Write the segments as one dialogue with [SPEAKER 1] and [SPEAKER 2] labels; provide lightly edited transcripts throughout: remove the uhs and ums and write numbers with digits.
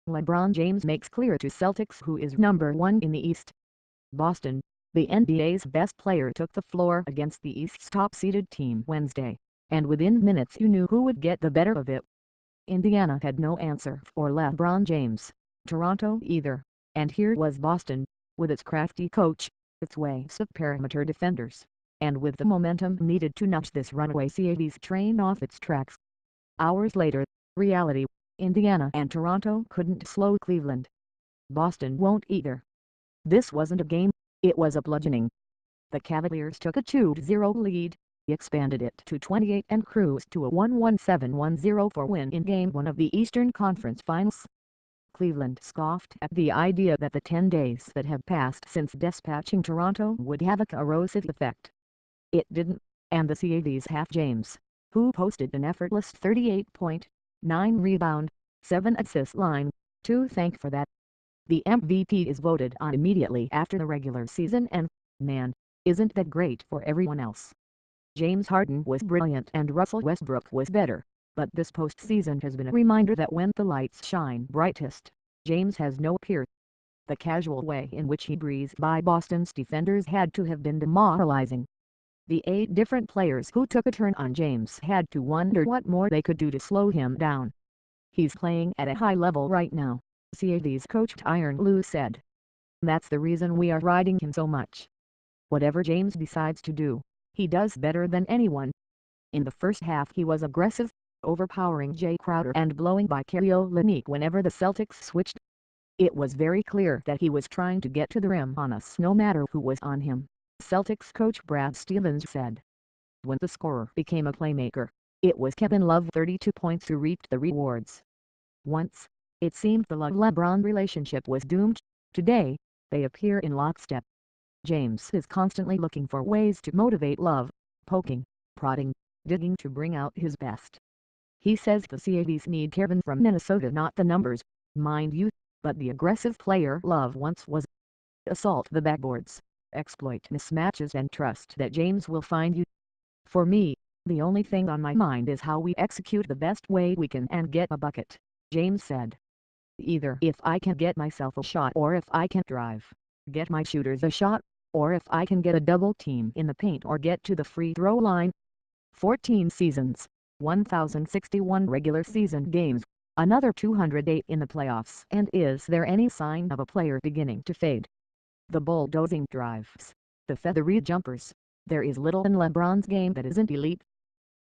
[SPEAKER 1] LeBron James makes clear to Celtics who is number 1 in the East. Boston, the NBA's best player, took the floor against the East's top-seeded team Wednesday, and within minutes you knew who would get the better of it. Indiana had no answer for LeBron James, Toronto either, and here was Boston, with its crafty coach, its waves of perimeter defenders, and with the momentum needed to nudge this runaway Celtics train off its tracks. Hours later, reality: Indiana and Toronto couldn't slow Cleveland. Boston won't either. This wasn't a game, it was a bludgeoning. The Cavaliers took a 2-0 lead, expanded it to 28 and cruised to a 117-104 win in Game 1 of the Eastern Conference Finals. Cleveland scoffed at the idea that the 10 days that have passed since dispatching Toronto would have a corrosive effect. It didn't, and the Celtics have James, who posted an effortless 38-point, 9-rebound, 7-assist line, to thank for that. The MVP is voted on immediately after the regular season, and, man, isn't that great for everyone else. James Harden was brilliant and Russell Westbrook was better, but this postseason has been a reminder that when the lights shine brightest, James has no peer. The casual way in which he breezed by Boston's defenders had to have been demoralizing. The 8 different players who took a turn on James had to wonder what more they could do to slow him down. "He's playing at a high level right now," Celtics coach Tyronn Lue said. "That's the reason we are riding him so much. Whatever James decides to do, he does better than anyone." In the first half he was aggressive, overpowering Jay Crowder and blowing by Kelly Olynyk whenever the Celtics switched. It was very clear that he was trying to get to the rim on us no matter who was on him, Celtics coach Brad Stevens said. When the scorer became a playmaker, it was Kevin Love 32 points who reaped the rewards. Once, it seemed the Love-LeBron relationship was doomed. Today, they appear in lockstep. James is constantly looking for ways to motivate Love, poking, prodding, digging to bring out his best. He says the Celtics need Kevin from Minnesota, not the numbers, mind you, but the aggressive player Love once was. Assault the backboards, exploit mismatches and trust that James will find you. For me, the only thing on my mind is how we execute the best way we can and get a bucket, James said. Either if I can get myself a shot or if I can drive, get my shooters a shot, or if I can get a double team in the paint or get to the free throw line. 14 seasons, 1,061 regular season games, another 208 in the playoffs, and is there any sign of a player beginning to fade? The bulldozing drives, the feathery jumpers, there is little in LeBron's game that isn't elite.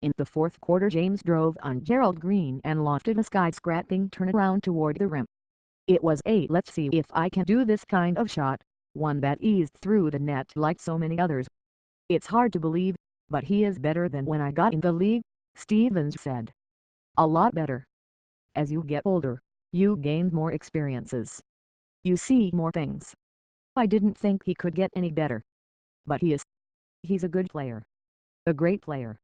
[SPEAKER 1] In the fourth quarter James drove on Gerald Green and lofted a sky-scraping turnaround toward the rim. It was a "let's see if I can do this" kind of shot, one that eased through the net like so many others. "It's hard to believe, but he is better than when I got in the league," Stevens said. "A lot better. As you get older, you gain more experiences. You see more things. I didn't think he could get any better. But he is. He's a good player. A great player.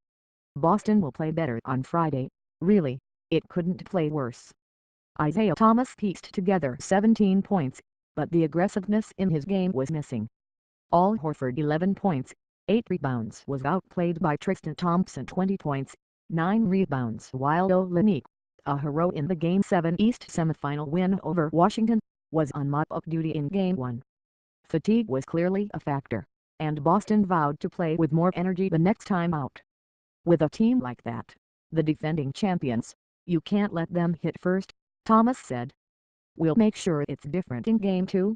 [SPEAKER 1] Boston will play better on Friday, really, it couldn't play worse." Isaiah Thomas pieced together 17 points, but the aggressiveness in his game was missing. Al Horford 11 points, 8 rebounds was outplayed by Tristan Thompson 20 points, 9 rebounds, while Olynyk, a hero in the Game 7 East semifinal win over Washington, was on mop-up duty in Game 1. Fatigue was clearly a factor, and Boston vowed to play with more energy the next time out. "With a team like that, the defending champions, you can't let them hit first," Thomas said. "We'll make sure it's different in Game 2,